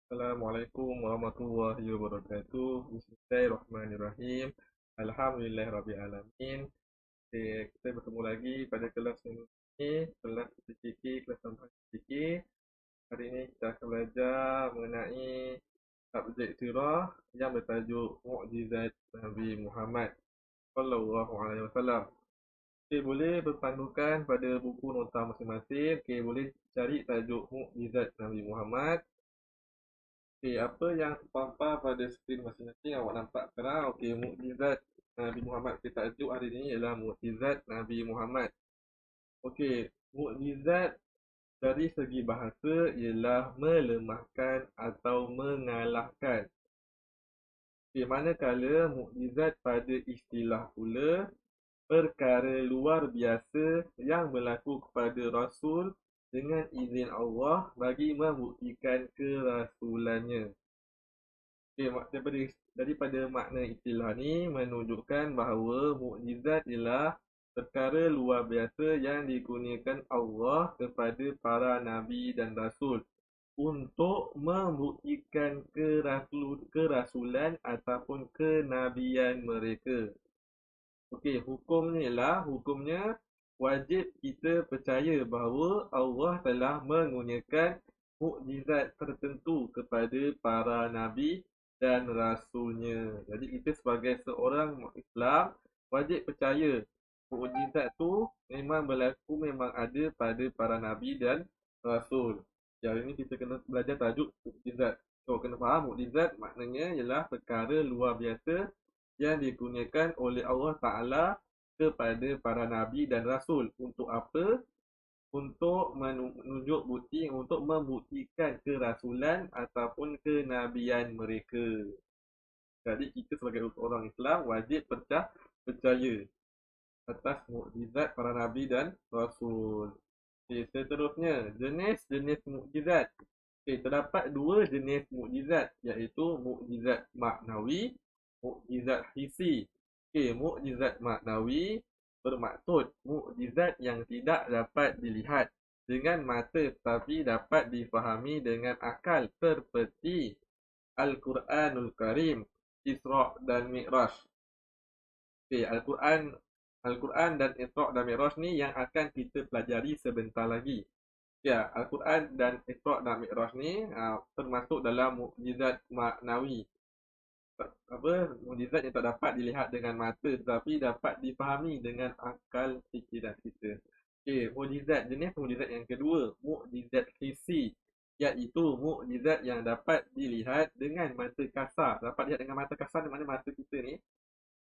Assalamualaikum warahmatullahi wabarakatuh. Bismillahirrahmanirrahim. Alhamdulillahirrabbilalamin. Okay, kita bertemu lagi pada kelas ini, kelas PKK, kelas tambahan PKK. Hari ini kita akan belajar mengenai subjek sirah yang bertajuk Mukjizat Nabi Muhammad sallallahu alaihi wasallam. Okay, boleh berpandukan pada buku nota masing-masing. Okay, boleh cari tajuk Mukjizat Nabi Muhammad. Okey, apa yang terpampar pada skrin masing-masing awak nampak sekarang? Okey, mukjizat Nabi Muhammad. Kita tajuk hari ini ialah mukjizat Nabi Muhammad. Okey, mukjizat dari segi bahasa ialah melemahkan atau mengalahkan. Okey, manakala mukjizat pada istilah pula perkara luar biasa yang berlaku kepada Rasul dengan izin Allah bagi membuktikan kerasulannya. Okay, daripada makna istilah ni menunjukkan bahawa mukjizat ialah perkara luar biasa yang dikurniakan Allah kepada para nabi dan rasul untuk membuktikan kerasulan ataupun kenabian mereka. Okey, hukumnya wajib kita percaya bahawa Allah telah mengurniakan mukjizat tertentu kepada para nabi dan rasulnya. Jadi kita sebagai seorang Islam wajib percaya mukjizat tu memang berlaku, memang ada pada para nabi dan rasul. Hari ini kita kena belajar tajuk mukjizat. So kena faham mukjizat maknanya ialah perkara luar biasa yang dikurniakan oleh Allah Ta'ala kepada para nabi dan rasul. Untuk apa? Untuk menunjuk bukti, untuk membuktikan kerasulan ataupun kenabian mereka. Jadi kita sebagai orang Islam wajib percaya atas mukjizat para nabi dan rasul. Okay, seterusnya, jenis-jenis mukjizat. Okay, terdapat dua jenis mukjizat, iaitu mukjizat maknawi, mukjizat hissi. Okay, mukjizat maknawi bermaksud mukjizat yang tidak dapat dilihat dengan mata tetapi dapat difahami dengan akal, seperti Al-Quranul Karim, Isra' dan Mi'raj. Okay, Al-Quran dan Isra' dan Mi'raj ni yang akan kita pelajari sebentar lagi. Ya, Al-Quran dan Isra' dan Mi'raj ni termasuk dalam mukjizat maknawi. Mukjizat yang tak dapat dilihat dengan mata tetapi dapat difahami dengan akal fikiran kita. Okey, jenis mukjizat yang kedua, mukjizat hissi, iaitu mukjizat yang dapat dilihat dengan mata kasar. Dapat dilihat dengan mata kasar di mana mata kita ni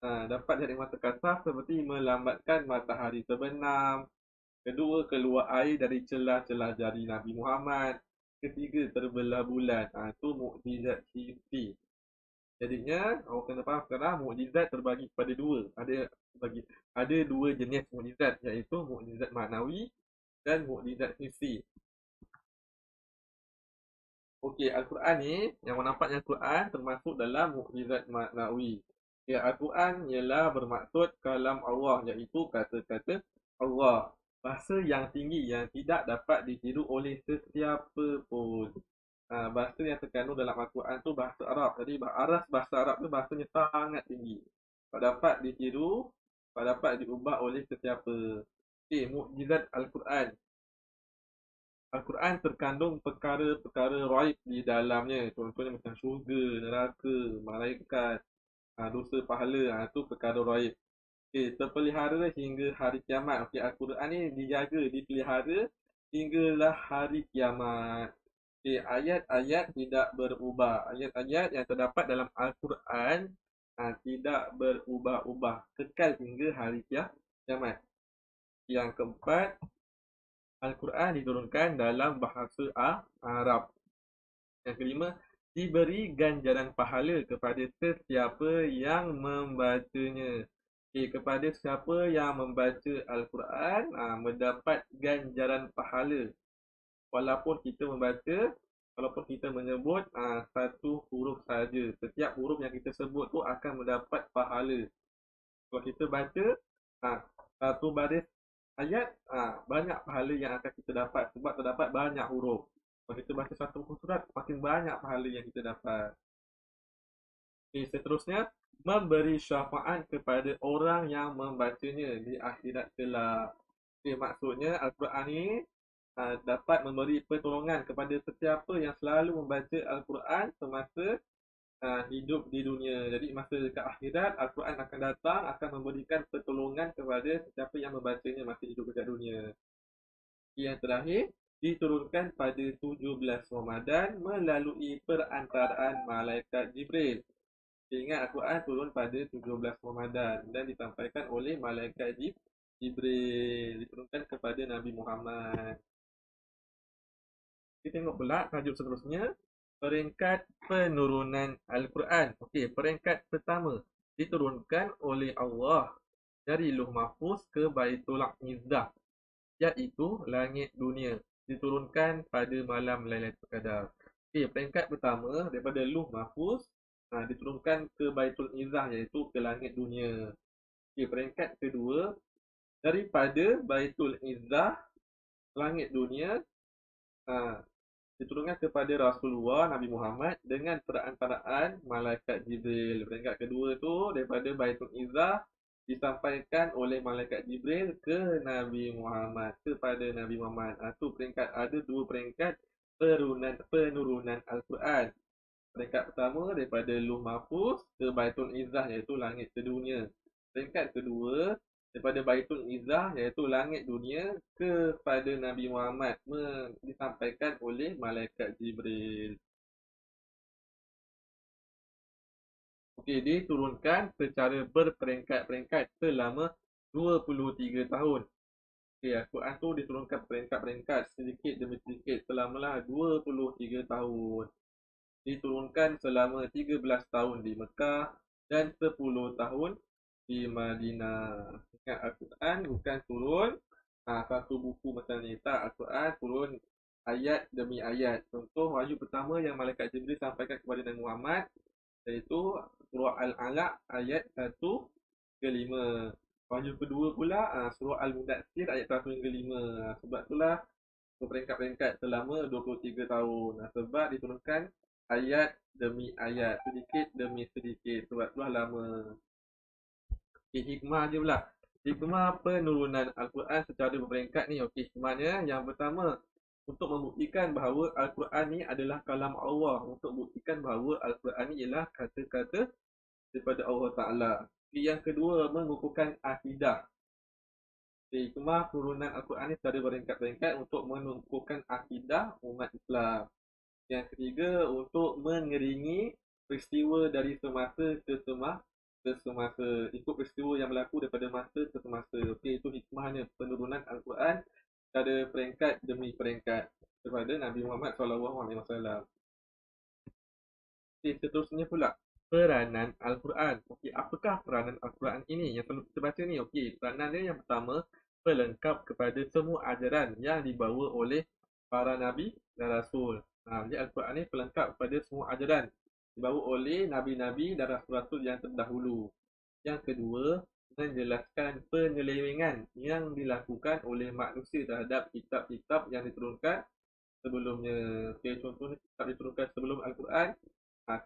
dapat dilihat dengan mata kasar, seperti melambatkan matahari terbenam, kedua, keluar air dari celah-celah jari Nabi Muhammad, ketiga, terbelah bulan. Itu mukjizat hissi. Jadinya awak kena faham sekarang mukjizat terbagi kepada dua. Ada dua jenis mukjizat, iaitu mukjizat maknawi dan mukjizat hissi. Okey, Al-Quran ni yang nampaknya Al-Quran termasuk dalam mukjizat maknawi. Ya, Al-Quran ialah bermaksud kalam Allah, iaitu kata-kata Allah. Bahasa yang tinggi yang tidak dapat ditiru oleh sesiapa pun. Bahasa yang terkandung dalam Al-Quran tu bahasa Arab. Jadi bahasa Arab tu bahasanya sangat tinggi. Tak dapat ditiru, tak dapat diubah oleh sesiapa. Okey, mukjizat Al-Quran. Al-Quran terkandung perkara-perkara raib di dalamnya. Contohnya macam syurga, neraka, malaikat, dosa pahala. Itu perkara raib. Okey, terpelihara hingga hari kiamat. Okey, Al-Quran ni dijaga, dipelihara hinggalah hari kiamat. Okay, ayat-ayat tidak berubah. Ayat-ayat yang terdapat dalam Al-Quran tidak berubah-ubah, kekal hingga hari kiamat. Yang keempat, Al-Quran diturunkan dalam bahasa Arab. Yang kelima, diberi ganjaran pahala kepada sesiapa yang membacanya. Okay, kepada siapa yang membaca Al-Quran mendapat ganjaran pahala. Walaupun kita menyebut satu huruf saja, setiap huruf yang kita sebut tu akan mendapat pahala. Kalau kita baca satu baris ayat, banyak pahala yang akan kita dapat sebab terdapat banyak huruf. Kalau kita baca satu buku surat, makin banyak pahala yang kita dapat. Okay, seterusnya, memberi syafaat kepada orang yang membacanya di akhirat kelak. Okay, maksudnya Al-Quran ini dapat memberi pertolongan kepada sesiapa yang selalu membaca Al-Quran semasa hidup di dunia. Jadi masa dekat akhirat, Al-Quran akan datang, akan memberikan pertolongan kepada sesiapa yang membacanya masa hidup dekat dunia. Yang terakhir, diturunkan pada 17 Ramadan melalui perantaraan malaikat Jibril. Ingat Al-Quran turun pada 17 Ramadan dan disampaikan oleh malaikat Jibril, diturunkan kepada Nabi Muhammad. Kita tengok pula tajuk seterusnya, peringkat penurunan Al-Quran. Okey, peringkat pertama diturunkan oleh Allah dari Lauh Mahfuz ke Baitul Izzah, iaitu langit dunia, diturunkan pada malam Lailatul Qadar. Okey, peringkat pertama daripada Lauh Mahfuz diturunkan ke Baitul Izzah, iaitu ke langit dunia. Okey, peringkat kedua daripada Baitul Izzah, langit dunia, diturunkan kepada Rasulullah Nabi Muhammad dengan perantaraan malaikat Jibril. Peringkat kedua tu daripada Baitul Izzah disampaikan oleh malaikat Jibril ke Nabi Muhammad, kepada Nabi Muhammad. Tu peringkat, ada dua peringkat penurunan Al-Quran. Peringkat pertama daripada Lauh Mahfuz ke Baitul Izzah, iaitu langit sedunia. Peringkat kedua daripada Baitul Izzah, iaitu langit dunia, kepada Nabi Muhammad disampaikan oleh malaikat Jibril. Okey, diturunkan secara berperingkat-peringkat selama 23 tahun. Okey, Al-Quran tu diturunkan peringkat-peringkat sedikit demi sedikit selamalah 23 tahun. Diturunkan selama 13 tahun di Mekah dan 10 tahun di Madinah. Ingat, Al-Quran bukan turun satu buku macam ni. Tak, Al-Quran turun ayat demi ayat. Contoh wahyu pertama yang malaikat Jibril sampaikan kepada Nabi Muhammad, iaitu surah Al-Alaq ayat 1 ke 5. Wahyu kedua pula surah Al-Mudaththir ayat 1 hingga 5. Sebab itulah peringkat-peringkat selama 23 tahun. Sebab diturunkan ayat demi ayat, sedikit demi sedikit. Sebab itulah lama. Okay, hikmah je pula. Hikmah penurunan Al-Quran secara berperingkat ni. Okey, hikmahnya yang pertama, untuk membuktikan bahawa Al-Quran ni adalah kalam Allah. Untuk buktikan bahawa Al-Quran ni ialah kata-kata daripada Allah Ta'ala. Yang kedua, mengukuhkan akidah. Hikmah penurunan Al-Quran ni secara berperingkat-peringkat untuk mengukuhkan akidah umat Islam. Yang ketiga, untuk mengiringi peristiwa dari semasa ke semasa, ikut peristiwa yang berlaku daripada masa ke semasa. Okey, itu hikmahnya penurunan Al-Quran pada peringkat demi peringkat kepada Nabi Muhammad SAW. Okey, seterusnya pula, peranan Al-Quran. Okey, apakah peranan Al-Quran ini yang perlu kita baca ni? Okey, peranan dia yang pertama, pelengkap kepada semua ajaran yang dibawa oleh para Nabi dan Rasul. Jadi Al-Quran ni pelengkap kepada semua ajaran dibawa oleh Nabi-Nabi dan Rasul-Rasul yang terdahulu. Yang kedua, menjelaskan penyelewengan yang dilakukan oleh manusia terhadap kitab-kitab yang diturunkan sebelumnya. Okay, contohnya kitab diturunkan sebelum Al-Quran,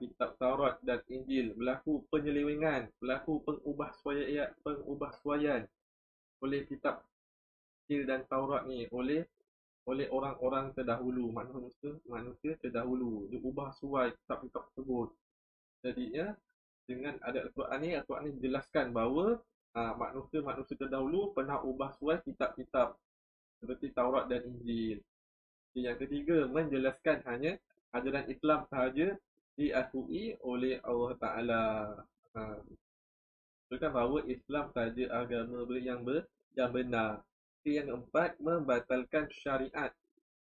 kitab Taurat dan Injil, berlaku penyelewengan, berlaku pengubahsuaian oleh kitab Injil dan Taurat ni oleh orang-orang terdahulu, manusia terdahulu, diubah suai kitab-kitab tersebut. Jadinya dengan ada Al-Quran ni dijelaskan bahawa manusia-manusia terdahulu pernah ubah suai kitab-kitab seperti Taurat dan Injil. Yang ketiga, menjelaskan hanya ajaran Islam sahaja diakui oleh Allah Ta'ala. Menunjukkan bahawa Islam sahaja agama yang benar. Yang keempat, membatalkan syariat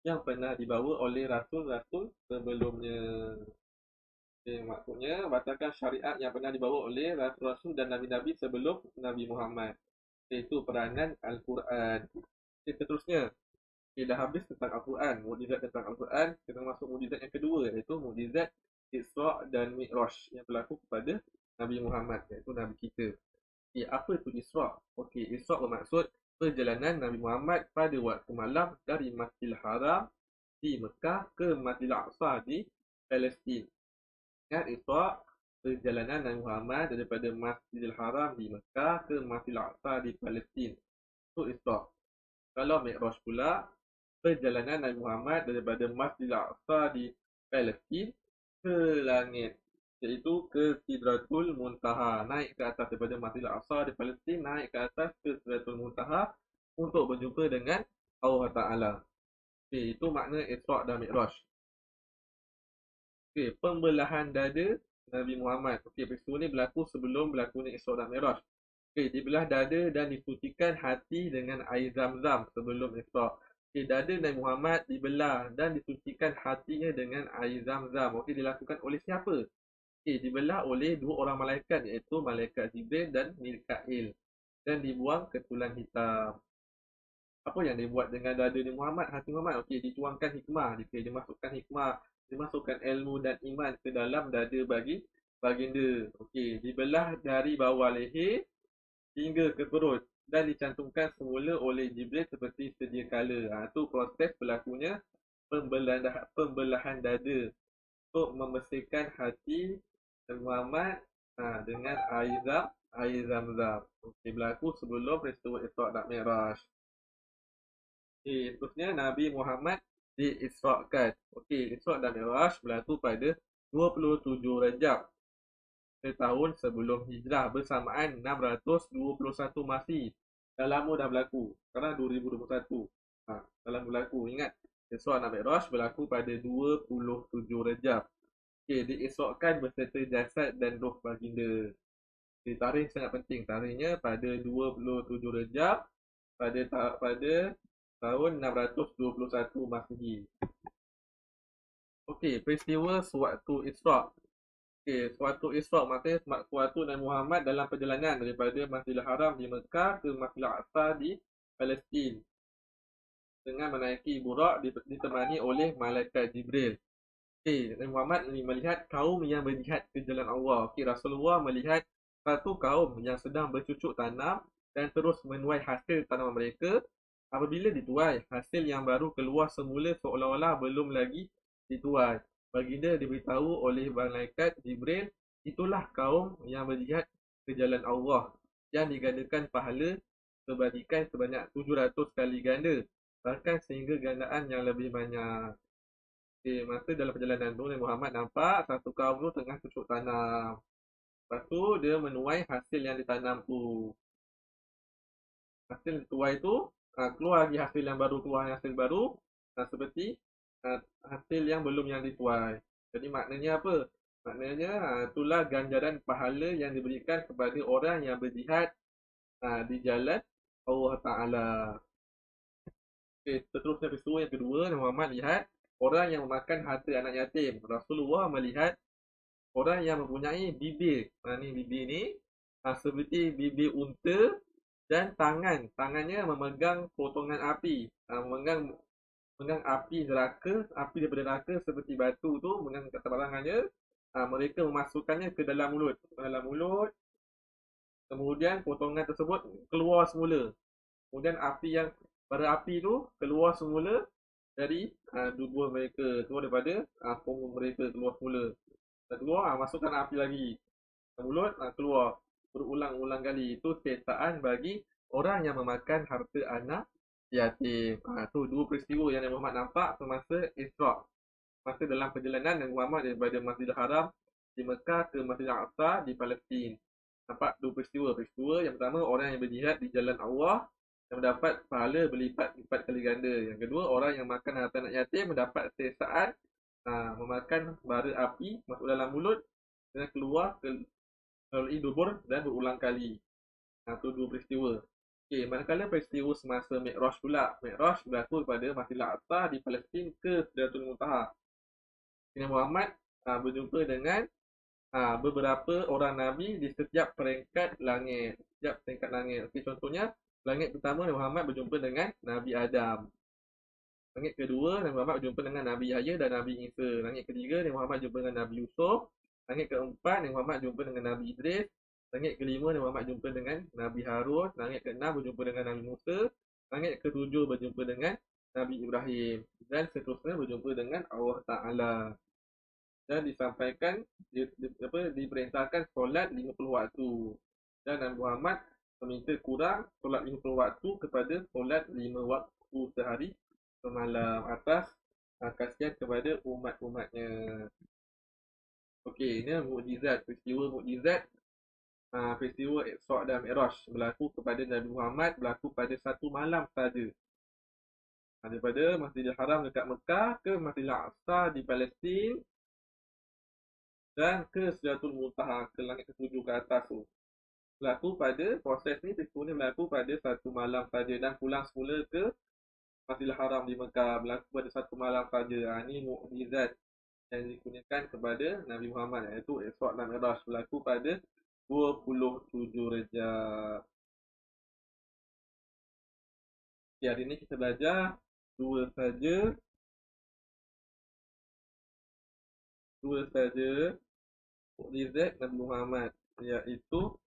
yang pernah dibawa oleh rasul-rasul sebelumnya. Maksudnya, batalkan syariat yang pernah dibawa oleh rasul-rasul dan nabi-nabi sebelum Nabi Muhammad. Iaitu peranan Al-Quran. Seterusnya, dah habis tentang Al-Quran, mukjizat tentang Al-Quran. Kita masuk mukjizat yang kedua, iaitu mukjizat Isra' dan Mi'raj yang berlaku kepada Nabi Muhammad, iaitu Nabi kita. Apa itu Isra'? Okey, Isra' bermaksud perjalanan Nabi Muhammad pada waktu malam dari Masjidil Haram di Mekah ke Masjidil Aqsa di Palestin. Ingat Isra' perjalanan Nabi Muhammad daripada Masjidil Haram di Mekah ke Masjidil Aqsa di Palestin. Itu Isra'. Kalau Mi'raj pula perjalanan Nabi Muhammad daripada Masjidil Aqsa di Palestin ke langit, iaitu ke Sidratul Muntaha, naik ke atas daripada Masjidil Aqsa di Palestin, naik ke atas ke Sidratul Muntaha untuk berjumpa dengan Allah Ta'ala. Okay, itu makna Isra' dan Mi'raj. Okay, pembelahan dada Nabi Muhammad. Okay, peristiwa ni berlaku sebelum berlakunya Isra' dan Mi'raj. Okay, dibelah dada dan disucikan hati dengan air zam-zam sebelum Isra'. Okay, dada Nabi Muhammad dibelah dan disucikan hatinya dengan air zam-zam. Okay, dilakukan oleh siapa? Okay, dibelah oleh dua orang malaikat, iaitu malaikat Jibril dan Mikail, dan dibuang ke tulang hitam. Apa yang dibuat dengan dada Nabi Muhammad, hati Muhammad? Okey, dituangkan hikmah, dimasukkan hikmah, dimasukkan ilmu dan iman ke dalam dada bagi baginda. Okey, dibelah dari bawah leher hingga ke perut dan dicantumkan semula oleh Jibril seperti sedia kala. Itu proses berlakunya pembelahan dada untuk membersihkan hati Nabi Muhammad dengan air zam-zam. Okey, berlaku sebelum peristiwa Isra' dan Mi'raj. Okey, seterusnya Nabi Muhammad diisrakan. Okey, Isra' dan Mi'raj berlaku pada 27 Rajab tahun sebelum hijrah bersamaan 621 Masih. Dah lama dah berlaku. Sekarang 2021. Dah lama berlaku. Ingat, Isra' dan Mi'raj berlaku pada 27 Rajab. Okey, diisrakan beserta jasad dan roh baginda. Okay, tarikh sangat penting. Tarikhnya pada 27 Rajab pada tahun 621 Masihi. Okey, peristiwa sewaktu Isra'. Okey, sewaktu Isra' maksudnya sewaktu Nabi Muhammad dalam perjalanan daripada Masjidil Haram di Mekah ke Masjidil Aqsa di Palestin dengan menaiki burak ditemani oleh malaikat Jibril. Okey, Nabi Muhammad melihat kaum yang berjihad ke jalan Allah. Okey, Rasulullah melihat satu kaum yang sedang bercucuk tanam dan terus menuai hasil tanaman mereka. Apabila dituai, hasil yang baru keluar semula seolah-olah belum lagi dituai. Baginda diberitahu oleh malaikat Jibril, itulah kaum yang berjihad ke jalan Allah yang digandakan pahala kebajikan sebanyak 700 kali ganda, bahkan sehingga gandaan yang lebih banyak. Okay, masa dalam perjalanan tu Nabi Muhammad nampak satu kaum tu tengah cucuk tanam. Lepas tu dia menuai hasil yang ditanam tu. Hasil dituai tu keluar lagi hasil yang baru, hasil baru seperti hasil yang belum yang dituai. Jadi maknanya apa? Maknanya itulah ganjaran pahala yang diberikan kepada orang yang berjihad di jalan Allah Ta'ala. Okay, seterusnya peristiwa yang kedua, Nabi Muhammad lihat orang yang memakan harta anak yatim. Rasulullah melihat orang yang mempunyai bibir. Ni bibir ni seperti bibir unta dan tangannya memegang potongan api, memegang api neraka, api daripada neraka seperti batu tu, memegang kat barangannya, mereka memasukkannya ke dalam mulut, kemudian potongan tersebut keluar semula, kemudian bara api tu keluar semula dari tubuh mereka, keluar daripada punggung mereka, keluar semula, keluar, masukkan api lagi ke mulut, keluar berulang-ulang kali. Itu siksaan bagi orang yang memakan harta anak yatim. Tu dua peristiwa yang Nabi Muhammad nampak semasa Isra'. Masa dalam perjalanan Nabi Muhammad daripada Masjidil Haram di Mekah ke Masjidil Aqsa di Palestin. Nampak dua peristiwa. Peristiwa yang pertama, orang yang berjihad di jalan Allah yang mendapat pahala berlipat-lipat kali ganda. Yang kedua, orang yang makan harta anak yatim mendapat siksaan memakan bara api masuk dalam mulut dan keluar melalui dubur dan berulang kali. Itu dua peristiwa. Okey, manakala peristiwa semasa Mi'raj pula. Mi'raj berlaku pada Masjidil Aqsa di Palestin ke Sidratul Muntaha. Nabi Muhammad berjumpa dengan beberapa orang Nabi di setiap peringkat langit. Okey, contohnya, langit pertama Nabi Muhammad berjumpa dengan Nabi Adam. Langit kedua, Nabi Muhammad berjumpa dengan Nabi Yahya dan Nabi Isa. Langit ketiga, Nabi Muhammad berjumpa dengan Nabi Yusuf. Langit keempat, Nabi Muhammad jumpa dengan Nabi Idris. Langit kelima, Nabi Muhammad jumpa dengan Nabi Harun. Langit keenam, berjumpa dengan Nabi Musa. Langit ketujuh, berjumpa dengan Nabi Ibrahim. dan seterusnya berjumpa dengan Allah Ta'ala. Dan disampaikan diperintahkan solat 50 waktu. Dan Nabi Muhammad meminta kurang solat 50 waktu kepada solat 5 waktu sehari semalam atas kasihan kepada umat-umatnya. Okey, ini mukjizat, peristiwa mukjizat, peristiwa Isra' dan Mi'raj berlaku kepada Nabi Muhammad, berlaku pada satu malam saja. Daripada Masjidil Haram dekat Mekah ke Masjidil Aqsa di Palestin dan ke Sidratul Muntaha, ke langit ketujuh ke atas tu. Berlaku pada proses ni, peristiwa ni berlaku pada satu malam saja dan pulang semula ke Masjidil Haram di Mekah berlaku pada satu malam saja. Ini mukjizat yang dikurniakan kepada Nabi Muhammad, iaitu Isra' dan Mi'raj berlaku pada 27 Rejab. Okay, hari ini kita belajar dua saja mukjizat Nabi Muhammad, iaitu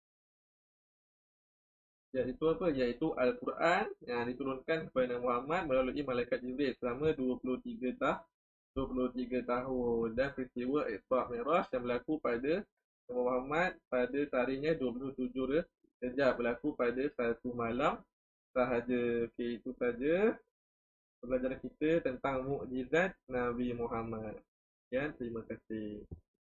apa? Iaitu Al-Quran yang diturunkan kepada Nabi Muhammad melalui malaikat Jibril selama 23 tahun, dan peristiwa Isra' Mi'raj yang berlaku pada Nabi Muhammad pada tarikhnya 27 Rejab, berlaku pada satu malam sahaja. Okey, itu saja pembelajaran kita tentang mukjizat Nabi Muhammad. Sekian, terima kasih.